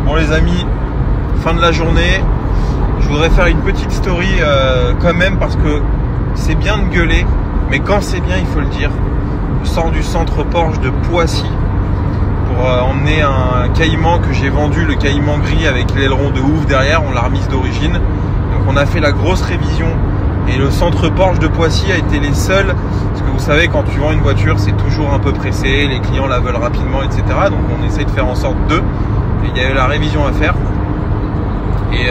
Bon les amis, fin de la journée, je voudrais faire une petite story quand même parce que c'est bien de gueuler, mais quand c'est bien il faut le dire. Je sors du centre Porsche de Poissy pour emmener un Cayman que j'ai vendu, le Cayman gris avec l'aileron de ouf derrière, on l'a remise d'origine. Donc on a fait la grosse révision et le centre Porsche de Poissy a été les seuls, parce que vous savez quand tu vends une voiture c'est toujours un peu pressé, les clients la veulent rapidement etc. Donc on essaye de faire en sorte d'eux. Il y a eu la révision à faire et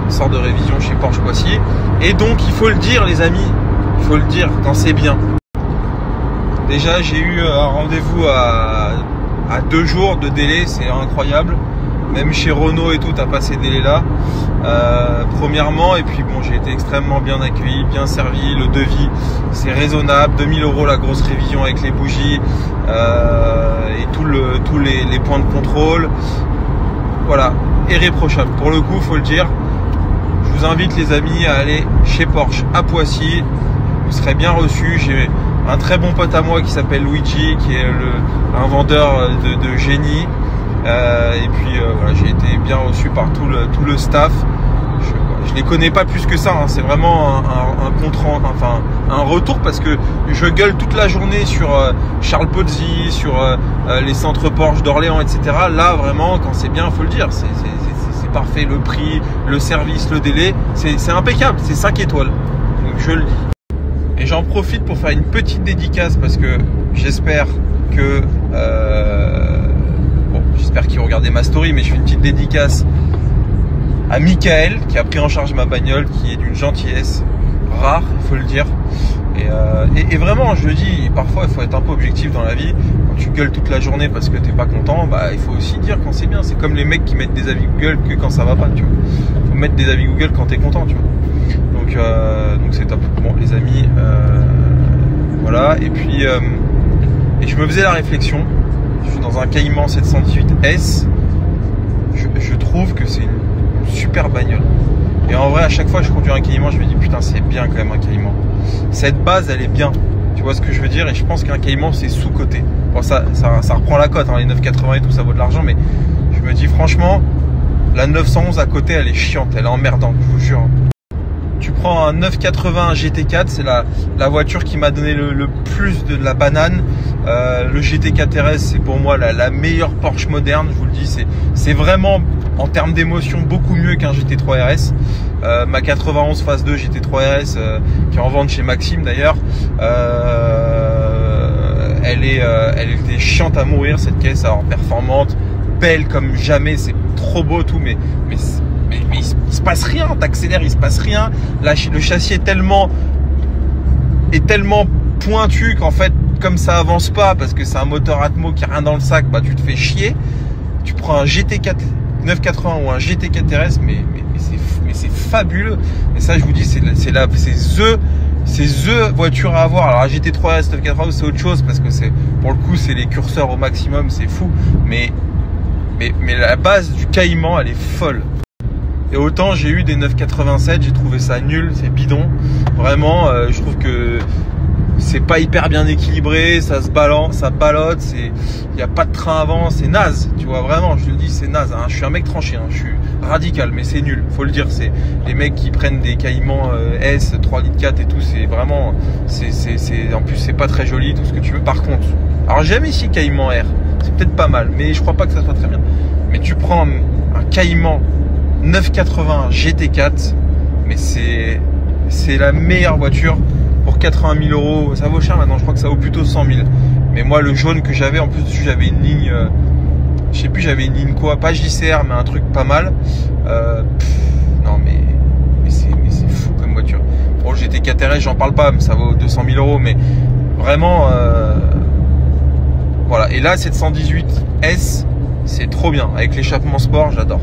on sort de révision chez Porsche Poissy et donc il faut le dire les amis, il faut le dire quand c'est bien. Déjà j'ai eu un rendez-vous à 2 jours de délai, c'est incroyable, même chez Renault et tout t'as pas ces délais là premièrement, et puis bon j'ai été extrêmement bien accueilli, bien servi, le devis c'est raisonnable, 2000 € la grosse révision avec les bougies et tous les points de contrôle, voilà, irréprochable pour le coup, faut le dire. Je vous invite les amis à aller chez Porsche à Poissy, vous serez bien reçus. J'ai un très bon pote à moi qui s'appelle Luigi, qui est un vendeur de génie, et puis voilà, j'ai été bien reçu par tout le staff. Je les connais pas plus que ça, hein. C'est vraiment un retour parce que je gueule toute la journée sur Charles Pozzi, sur les centres Porsche d'Orléans, etc. Là vraiment quand c'est bien, faut le dire, c'est parfait, le prix, le service, le délai, c'est impeccable, c'est 5 étoiles, donc je le dis. Et j'en profite pour faire une petite dédicace parce que j'espère que bon, j'espère qu'ils regardaient ma story, mais je fais une petite dédicace à Michael qui a pris en charge ma bagnole, qui est d'une gentillesse rare, il faut le dire. Et vraiment, je le dis, parfois il faut être un peu objectif dans la vie. Quand tu gueules toute la journée parce que t'es pas content, bah il faut aussi dire quand c'est bien. C'est comme les mecs qui mettent des avis Google que quand ça va pas, tu vois. Faut mettre des avis Google quand t'es content, tu vois. Donc c'est top. Bon les amis, voilà. Et puis et je me faisais la réflexion. Je suis dans un Cayman 718S. Je trouve que c'est une super bagnole. Et en vrai, à chaque fois que je conduis un Cayman, je me dis putain, c'est bien quand même un Cayman. Cette base, elle est bien. Tu vois ce que je veux dire? Et je pense qu'un Cayman, c'est sous-coté. Bon, ça reprend la cote, hein, les 980 et tout, ça vaut de l'argent, mais je me dis franchement, la 911 à côté, elle est chiante, elle est emmerdante, je vous jure. Tu prends un 980 GT4, c'est la voiture qui m'a donné le plus de la banane. Le GT4 RS, c'est pour moi la meilleure Porsche moderne, je vous le dis. C'est vraiment, en termes d'émotion, beaucoup mieux qu'un GT3 RS. Ma 91 phase 2 GT3 RS, qui est en vente chez Maxime d'ailleurs, elle était chiante à mourir cette caisse, alors performante, belle comme jamais, c'est trop beau tout, mais il se passe rien, t'accélères, il se passe rien. Là, le châssis est tellement pointu qu'en fait, comme ça avance pas parce que c'est un moteur Atmo qui a rien dans le sac, bah tu te fais chier. Tu prends un GT4 980 ou un GT4 RS, mais c'est fabuleux. Et ça, je vous dis, c'est the voiture à avoir. Alors, la GT3 RS 980, c'est autre chose parce que pour le coup, c'est les curseurs au maximum, c'est fou. Mais la base du Cayman, elle est folle. Et autant j'ai eu des 987, j'ai trouvé ça nul, c'est bidon. Vraiment, je trouve que c'est pas hyper bien équilibré, ça se balance, ça ballotte, il n'y a pas de train avant, c'est naze, tu vois, vraiment, je le dis, c'est naze, hein. Je suis un mec tranché, hein. Je suis radical, mais c'est nul, faut le dire, c'est les mecs qui prennent des Cayman S, 3 litres 4 et tout, c'est vraiment, en plus c'est pas très joli, tout ce que tu veux. Par contre, alors j'aime ici Cayman R, c'est peut-être pas mal, mais je crois pas que ça soit très bien. Mais tu prends un Cayman 980 GT4, mais c'est la meilleure voiture pour 80 000 €. Ça vaut cher maintenant, je crois que ça vaut plutôt 100 000. Mais moi, le jaune que j'avais, en plus dessus, j'avais une ligne, je sais plus, j'avais une ligne quoi, pas JCR, mais un truc pas mal. Non, mais c'est fou comme voiture. Bon, le GT4 RS, j'en parle pas, mais ça vaut 200 000 €, mais vraiment, voilà. Et là, cette 118S, c'est trop bien, avec l'échappement sport, j'adore.